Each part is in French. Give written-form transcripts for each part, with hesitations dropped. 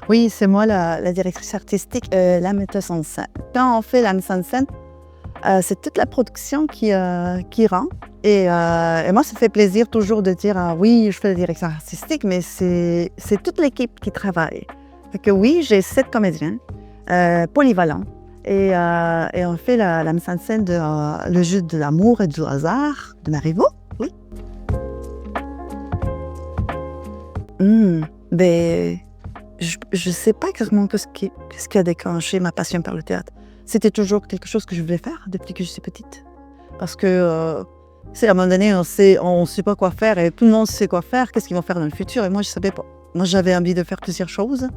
Oui, c'est moi la directrice artistique, la metteuse en scène. Quand on fait la mise en scène, c'est toute la production qui rend et moi, ça fait plaisir toujours de dire: «Ah oui, je fais la direction artistique», mais c'est toute l'équipe qui travaille. Fait que oui, j'ai 7 comédiens, polyvalents et on fait la mise en scène de, Le jeu de l'amour et du hasard de Marivaux, oui. Mmh, beh je sais pas exactement qu'est-ce qui a déclenché ma passion par le théâtre. C'était toujours quelque chose que je voulais faire depuis que je suis petite. Parce que, tu sais, à un moment donné, on sait pas quoi faire et tout le monde sait quoi faire, qu'est-ce qu'ils vont faire dans le futur et moi je savais pas. Moi j'avais envie de faire plusieurs choses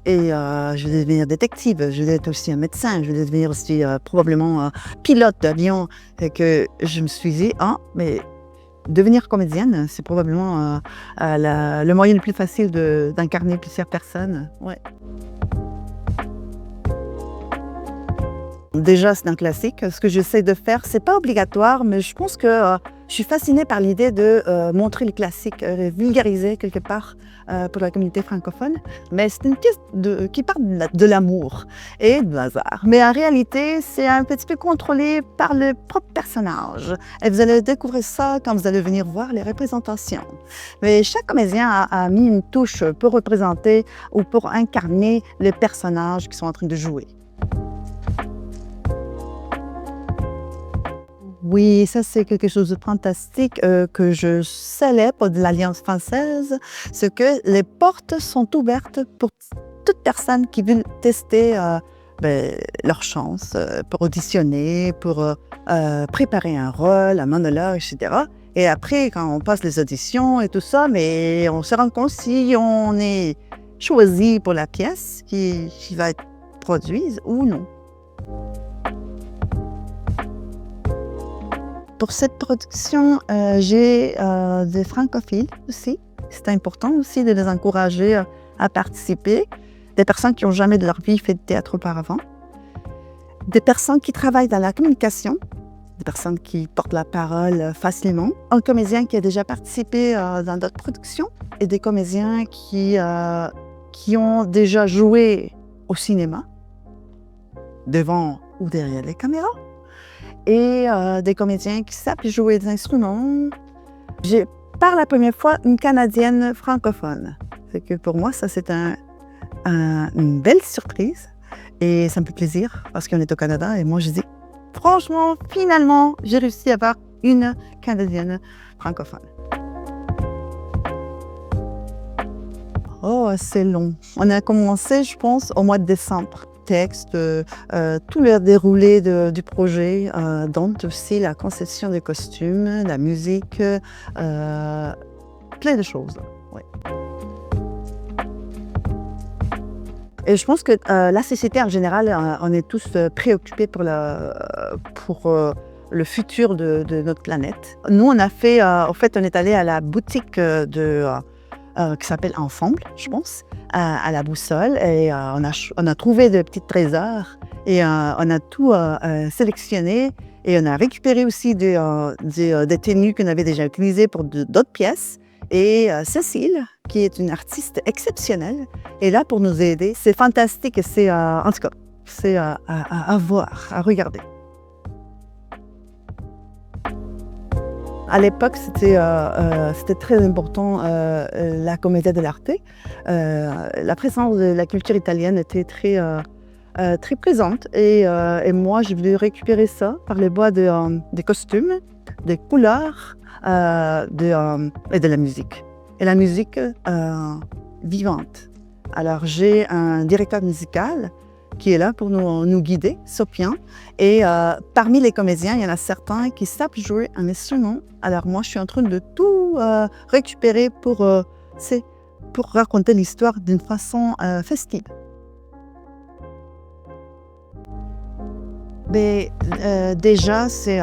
et je voulais devenir détective, je voulais être aussi un médecin, je voulais devenir aussi, probablement, pilote d'avion et que je me suis dit: «Ah mais devenir comédienne, c'est probablement, le moyen le plus facile d'incarner plusieurs personnes». Ouais. Déjà, c'est un classique. Ce que j'essaie de faire, c'est pas obligatoire, mais je pense que, je suis fascinée par l'idée de, montrer les classiques, les vulgariser quelque part, pour la communauté francophone. Mais c'est une pièce qui parle de l'amour et du hasard. Mais en réalité, c'est un petit peu contrôlé par le propre personnage et vous allez découvrir ça quand vous allez venir voir les représentations. Mais chaque comédien a mis une touche pour représenter ou pour incarner les personnages qu'ils sont en train de jouer. Oui, ça c'est quelque chose de fantastique, que je célèbre de l'Alliance française, c'est que les portes sont ouvertes pour toute personne qui veut tester, leur chance, pour auditionner, pour, préparer un rôle, un monologue et cetera et après quand on passe les auditions et tout ça, mais on se rend compte si on est choisi pour la pièce qui va être produite ou non. Pour cette production, j'ai, des francophiles aussi. C'est important aussi de les encourager, à participer. Des personnes qui n'ont jamais de leur vie fait de théâtre auparavant. Des personnes qui travaillent dans la communication. Des personnes qui portent la parole, facilement. Un comédien qui a déjà participé, dans d'autres productions et des comédiens qui ont déjà joué au cinéma, devant ou derrière les caméras. Et des comédiens qui savent jouer des instruments. J'ai, par la première fois, une Canadienne francophone. C'est que pour moi, ça c'est une belle surprise et ça me fait plaisir parce qu'on est au Canada et moi je dis, franchement, finalement, j'ai réussi à avoir une Canadienne francophone. Oh, c'est long. On a commencé, je pense, au mois de décembre. Texte, tout le déroulé du projet, dont aussi la conception des costumes, la musique, plein de choses. Ouais. Et je pense que la société en général, on est tous préoccupés pour le futur de notre planète. Nous, on a fait, en fait, on est allé à la boutique qui s'appelle Ensemble, je pense, à la Boussole. Et on a trouvé de petits trésors et on a tout sélectionné. Et on a récupéré aussi des tenues qu'on avait déjà utilisées pour d'autres pièces. Et Cécile, qui est une artiste exceptionnelle, est là pour nous aider. C'est fantastique et c'est, en tout cas, c'est à voir, à regarder. À l'époque, c'était très important, la commedia dell'arte. La présence de la culture italienne était très présente et moi, je voulais récupérer ça par le bois des costumes, des couleurs et de la musique. Et la musique vivante. Alors, j'ai un directeur musical qui est là pour nous guider, Sopian. Et parmi les comédiens, il y en a certains qui savent jouer un instrument. Alors moi, je suis en train de tout récupérer pour raconter l'histoire d'une façon festive. Mais déjà, c'est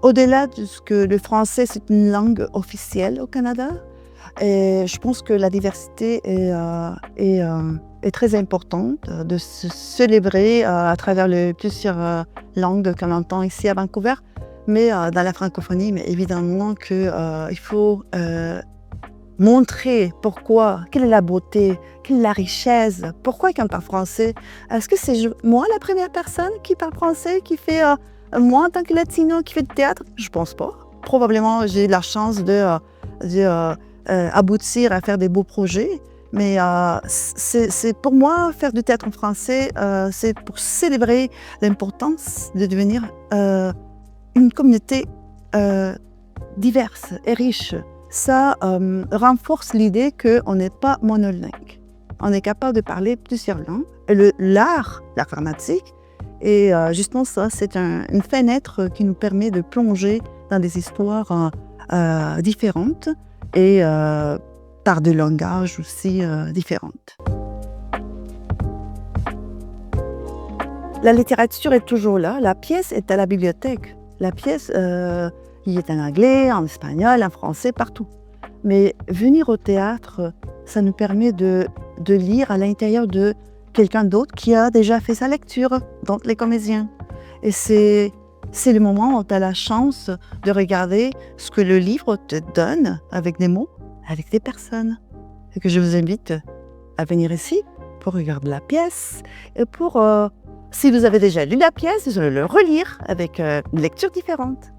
au-delà de ce que le français, c'est une langue officielle au Canada. Et je pense que la diversité est très importante de se célébrer à travers plusieurs langues qu'on entend ici à Vancouver, mais dans la francophonie, mais évidemment qu'il faut montrer pourquoi, quelle est la beauté, quelle est la richesse, pourquoi quelqu'un parle français. Est-ce que c'est moi la première personne qui parle français, qui fait, moi en tant que latino, qui fait du théâtre? Je pense pas. Probablement, j'ai eu la chance de aboutir à faire des beaux projets, mais c'est pour moi, faire du théâtre en français, c'est pour célébrer l'importance de devenir une communauté diverse et riche. Ça renforce l'idée qu'on n'est pas monolingue. On est capable de parler plusieurs langues. Et l'art dramatique, et justement ça, c'est une fenêtre qui nous permet de plonger dans des histoires différentes et par des langages aussi différentes. La littérature est toujours là. La pièce est à la bibliothèque. La pièce, il est en anglais, en espagnol, en français, partout. Mais venir au théâtre, ça nous permet de lire à l'intérieur de quelqu'un d'autre qui a déjà fait sa lecture, donc les comédiens. Et c'est le moment où tu as la chance de regarder ce que le livre te donne avec des mots, avec des personnes. Et que je vous invite à venir ici pour regarder la pièce et pour, si vous avez déjà lu la pièce, de le relire avec une lecture différente.